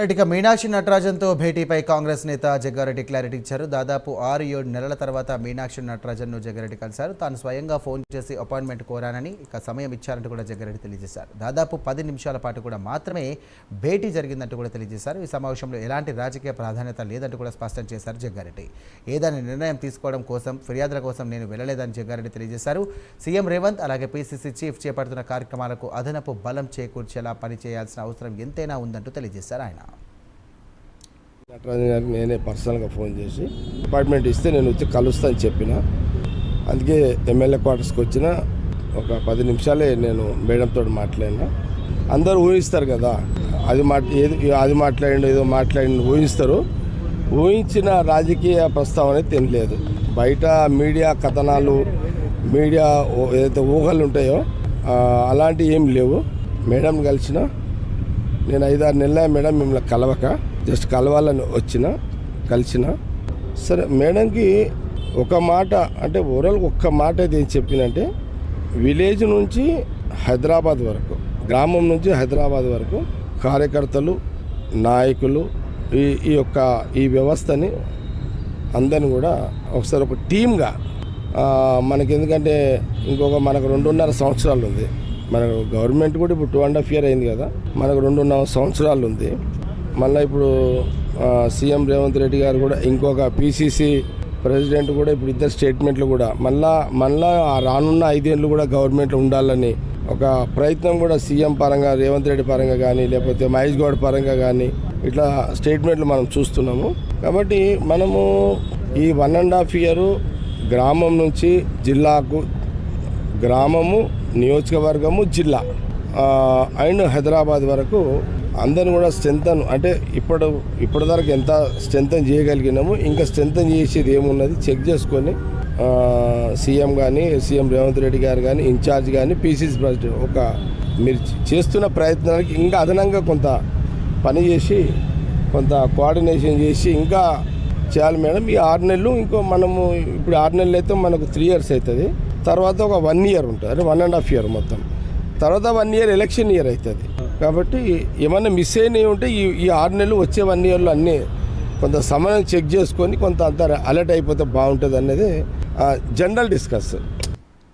ఇక మీనాక్షి నటరాజన్తో భేటీపై కాంగ్రెస్ నేత జగ్గారెడ్డి క్లారిటీ ఇచ్చారు. దాదాపు 6-7 నెలల తర్వాత మీనాక్షి నటరాజన్ను జగ్గారెడ్డి కలిశారు. తాను స్వయంగా ఫోన్ చేసి అపాయింట్మెంట్ కోరానని, ఇక సమయం ఇచ్చారంటూ కూడా జగ్గారెడ్డి తెలియజేశారు. దాదాపు 10 నిమిషాల పాటు కూడా మాత్రమే భేటీ జరిగిందంటూ కూడా తెలియజేశారు. ఈ సమావేశంలో ఎలాంటి రాజకీయ ప్రాధాన్యత లేదంటూ కూడా స్పష్టం చేశారు జగ్గారెడ్డి. ఏదైనా నిర్ణయం తీసుకోవడం కోసం, ఫిర్యాదుల కోసం నేను వెళ్ళలేదని జగ్గారెడ్డి తెలియజేశారు. సీఎం రేవంత్ అలాగే పీసీసీ చీఫ్ చేపడుతున్న కార్యక్రమాలకు అదనపు బలం చేకూర్చేలా పనిచేయాల్సిన అవసరం ఎంతైనా ఉందంటూ తెలియజేశారు ఆయన. నటరాజన్ గారికి నేనే పర్సనల్గా ఫోన్ చేసి అపాయింట్మెంట్ ఇస్తే నేను వచ్చి కలుస్తాను చెప్పిన. అందుకే ఎమ్మెల్యే క్వార్టర్స్కి వచ్చిన ఒక 10 నిమిషాలే నేను మేడంతో మాట్లాడినా. అందరూ ఊహిస్తారు కదా, అది మాట్లాడిండు ఏదో మాట్లాడిండు ఊహిస్తారు. ఊహించిన రాజకీయ ప్రస్తావన తినలేదు. బయట మీడియా కథనాలు, మీడియా ఏదైతే ఊహలు ఉంటాయో అలాంటివి ఏం లేవు. మేడం కలిసిన నేను 5-6 నెలల మేడం మిమ్మల్ని కలవక జస్ట్ కలవాలని కలిసిన. సరే మేడంకి ఒక మాట అంటే ఓవరాల్ ఒక్క మాట అయితే ఏం చెప్పినంటే, విలేజ్ నుంచి హైదరాబాద్ వరకు, గ్రామం నుంచి హైదరాబాద్ వరకు కార్యకర్తలు, నాయకులు ఈ వ్యవస్థని అందరిని కూడా ఒకసారి ఒక టీమ్గా మనకి, ఎందుకంటే మనకు 2.5 సంవత్సరాలు ఉంది. మనకు గవర్నమెంట్ కూడా ఇప్పుడు 2.5 years అయింది కదా, మనకు 2.5 సంవత్సరాలు ఉంది. మళ్ళీ ఇప్పుడు సీఎం రేవంత్ రెడ్డి గారు కూడా, ఇంకొక పీసీసీ ప్రెసిడెంట్ కూడా ఇప్పుడు ఇద్దరు స్టేట్మెంట్లు కూడా మళ్ళా రానున్న 5 ఏళ్ళు కూడా గవర్నమెంట్లో ఉండాలని ఒక ప్రయత్నం కూడా సీఎం పరంగా, రేవంత్ రెడ్డి పరంగా కానీ, లేకపోతే మహేష్ గౌడ్ పరంగా కానీ ఇట్లా స్టేట్మెంట్లు మనం చూస్తున్నాము. కాబట్టి మనము ఈ 1.5 years గ్రామం నుంచి జిల్లాకు, గ్రామము, నియోజకవర్గము, జిల్లా అండ్ హైదరాబాద్ వరకు అందరిని కూడా స్ట్రెంథన్, అంటే ఇప్పటివరకు ఎంత స్ట్రెంథన్ చేయగలిగినాము, ఇంకా స్ట్రెంథన్ చేసేది ఏమున్నది చెక్ చేసుకొని సీఎం కానీ, సీఎం రేవంత్ రెడ్డి గారు కానీ, ఇన్ఛార్జ్ కానీ, పీసీసీ ప్రెసిడెంట్ మీరు చేస్తున్న ప్రయత్నానికి ఇంకా అదనంగా కొంత పని చేసి, కొంత కోఆర్డినేషన్ చేసి ఇంకా చేయాలి మేడం. ఈ 6 నెలలు మనము ఇప్పుడు 6 నెలలు అయితే మనకు 3 years అవుతుంది. తర్వాత ఒక 1 year ఉంటుంది, అంటే 1.5 years మొత్తం. తర్వాత 1 year ఎలక్షన్ ఇయర్ అవుతుంది. కాబట్టి ఏమన్నా మిస్ అయినవి ఉంటే ఈ 6 నెలలు వచ్చే 1 yearలో అన్నీ కొంత సమయం చెక్ చేసుకొని కొంత అంతా అలర్ట్ అయిపోతే బాగుంటుంది అనేది జనరల్ డిస్కస్.